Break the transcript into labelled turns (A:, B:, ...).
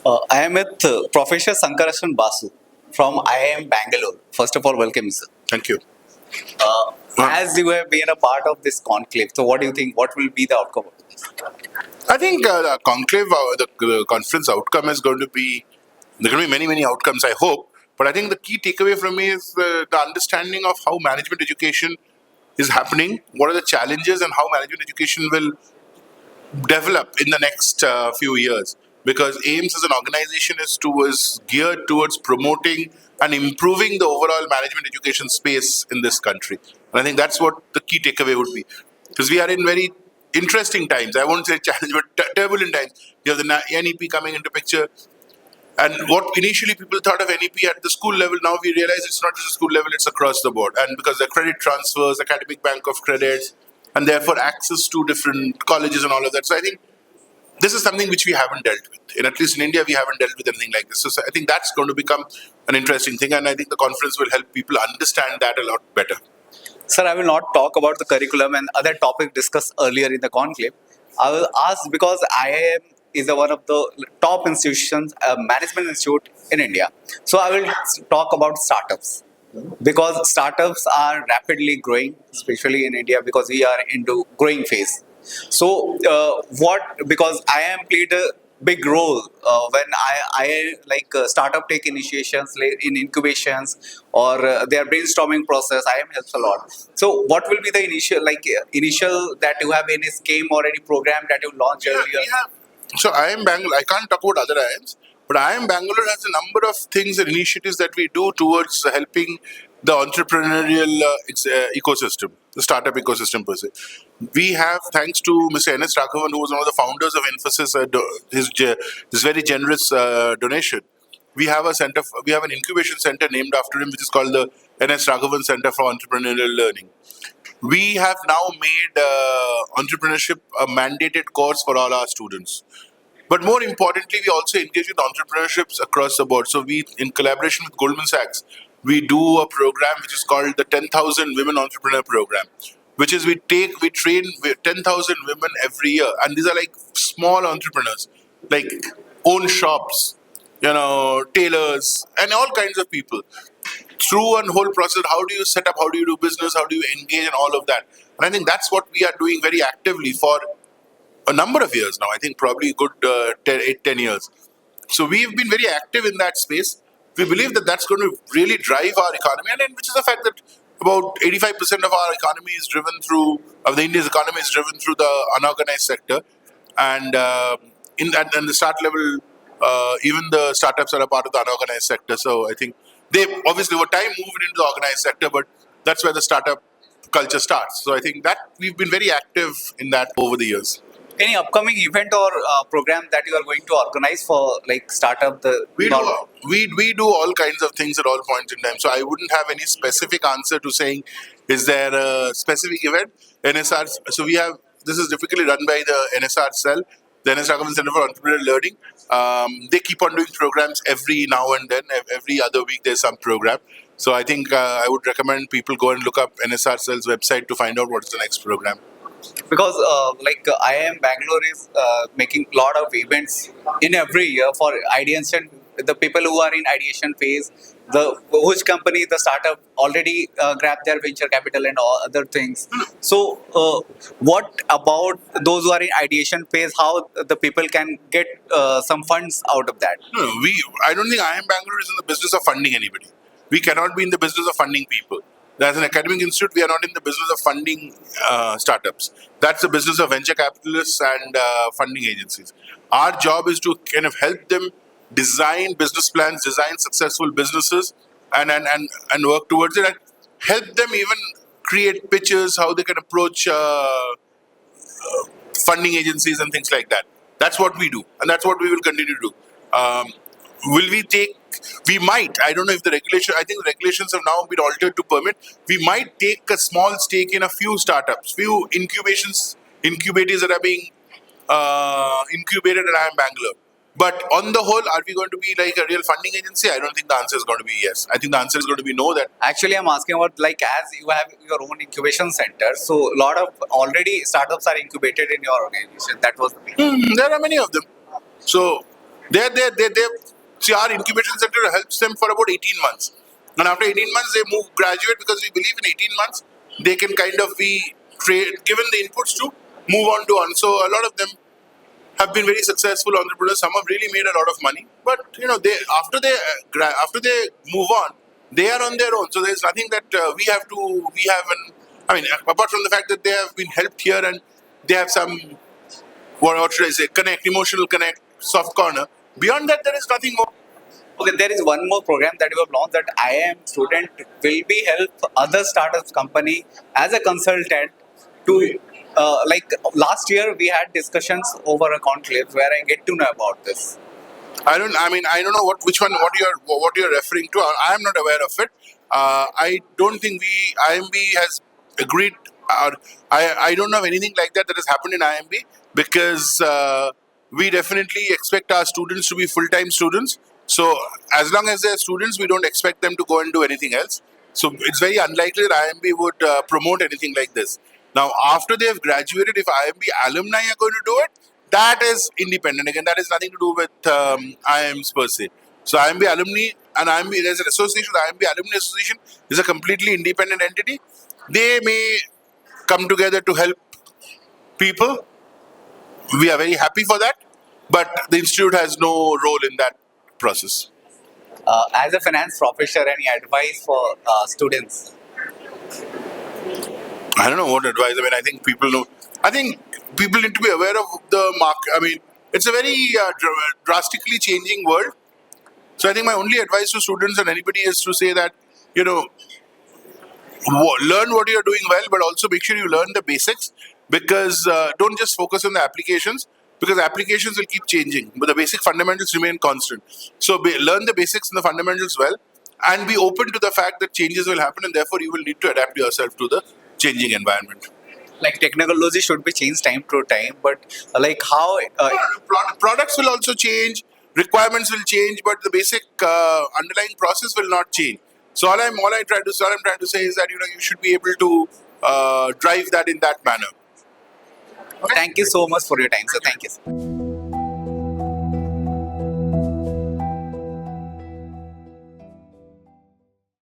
A: I am with Professor Sankarshan Basu from IIM Bangalore. First of all, welcome, sir.
B: Thank you.
A: As you have been a part of this conclave, so what do you think? What will be the outcome of this?
B: I think the conclave, the conference outcome is going to be, there are going to be many, many outcomes, I hope. But I think the key takeaway from me is the understanding of how management education is happening, what are the challenges, and how management education will develop in the next few years. Because AIMS as an organization is geared towards promoting and improving the overall management education space in this country. And I think that's what the key takeaway would be. Because we are in very interesting times. I won't say challenge, but turbulent times. You have the NEP coming into picture. And what initially people thought of NEP at the school level, now we realize it's not just a school level, it's across the board. And because the credit transfers, academic bank of credits, and therefore access to different colleges and all of that. So I think this is something which we haven't dealt with. At least in India, we haven't dealt with anything like this. So I think that's going to become an interesting thing. And I think the conference will help people understand that a lot better.
A: Sir, I will not talk about the curriculum and other topics discussed earlier in the conclave. I will ask because IIM is one of the top institutions, management institute in India. So I will talk about startups because startups are rapidly growing, especially in India because we are into growing phase. So because IIM played a big role when I like startup take initiations in incubations or their brainstorming process. IIM helps a lot. So what will be the initial that you have any scheme or any program that you launched earlier?
B: So IIM Bangalore, I can't talk about other IIMs, but IIM Bangalore has a number of things and initiatives that we do towards helping the entrepreneurial ecosystem, the startup ecosystem per se. We have, thanks to Mr. NS Raghavan, who was one of the founders of Infosys, his very generous donation. We have we have an incubation center named after him, which is called the NS Raghavan Center for Entrepreneurial Learning. We have now made entrepreneurship a mandated course for all our students. But more importantly, we also engage with entrepreneurships across the board. So we, in collaboration with Goldman Sachs, we do a program which is called the 10,000 Women Entrepreneur Program, which is we train 10,000 women every year. And these are like small entrepreneurs, like own shops, tailors, and all kinds of people. Through a whole process, how do you set up, how do you do business, how do you engage, and all of that. And I think that's what we are doing very actively for a number of years now. I think probably a good 10 years. So we've been very active in that space. We believe that that's going to really drive our economy, and which is the fact that about 85% of our economy is driven through, of the India's economy is driven through the unorganized sector. And in the start level, even the startups are a part of the unorganized sector. So I think they obviously over time moved into the organized sector, but that's where the startup culture starts. So I think that we've been very active in that over the years.
A: Any upcoming event or program that you are going to organize for like startup the
B: we do all kinds of things at all points in time. So I wouldn't have any specific answer to saying is there a specific event. NSR. So we have, this is typically run by the NSR cell, the NS Raghavan Center for Entrepreneurial Learning. They keep on doing programs every now and then. Every other week there's some program. So I think I would recommend people go and look up NSR cell's website to find out what's the next program.
A: Because IIM Bangalore is making a lot of events in every year for ideation. The people who are in ideation phase, which company, the startup already grabbed their venture capital and all other things. So, what about those who are in ideation phase? How the people can get some funds out of that?
B: No, I don't think IIM Bangalore is in the business of funding anybody. We cannot be in the business of funding people. As an academic institute, we are not in the business of funding startups. That's the business of venture capitalists and funding agencies. Our job is to kind of help them design business plans, design successful businesses, and work towards it, and help them even create pitches, how they can approach funding agencies and things like that. That's what we do, and that's what we will continue to do. Will we take? We might. I don't know if the regulation. I think the regulations have now been altered to permit. We might take a small stake in a few startups, few incubators that are being incubated at IIM Bangalore. But on the whole, are we going to be like a real funding agency? I don't think the answer is going to be yes. I think the answer is going to be no. That
A: actually, I'm asking about like as you have your own incubation center, so a lot of already startups are incubated in your organization. That was the
B: there are many of them. So They see, our incubation center helps them for about 18 months. And after 18 months, they graduate, because we believe in 18 months, they can kind of be given the inputs to move on to on. So a lot of them have been very successful entrepreneurs. Some have really made a lot of money. But, they after they move on, they are on their own. So there's nothing that we haven't, apart from the fact that they have been helped here and they have some, what should I say, emotional connect, soft corner. Beyond that, there is nothing more.
A: Okay, there is one more program that you have launched, that IIM student will be help other startups company as a consultant to like last year we had discussions over a conclave where I get to know about this.
B: I don't know what you're referring to. I am not aware of it. I don't think IMB has agreed. I don't know anything like that has happened in IMB, because we definitely expect our students to be full-time students. So as long as they're students, we don't expect them to go and do anything else. So it's very unlikely that IMB would promote anything like this. Now, after they've graduated, if IMB alumni are going to do it, that is independent. Again, that has nothing to do with IIMs per se. So IMB alumni and IMB, there's an association, the IMB Alumni Association is a completely independent entity. They may come together to help people. We are very happy for that, but the institute has no role in that process.
A: As a finance professor, any advice for students?
B: I don't know what advice. I think people know. I think people need to be aware of the market. It's a very drastically changing world. So I think my only advice to students and anybody is to say that, learn what you're doing well, but also make sure you learn the basics, because don't just focus on the applications, because applications will keep changing, but the basic fundamentals remain constant. So learn the basics and the fundamentals well, and be open to the fact that changes will happen, and therefore you will need to adapt yourself to the changing environment.
A: Like technology should be changed time to time, but like how
B: Products will also change, requirements will change, but the basic underlying process will not change. So all I'm trying to say is that you should be able to drive that in that manner.
A: Thank you so much for your time, sir. Thank you.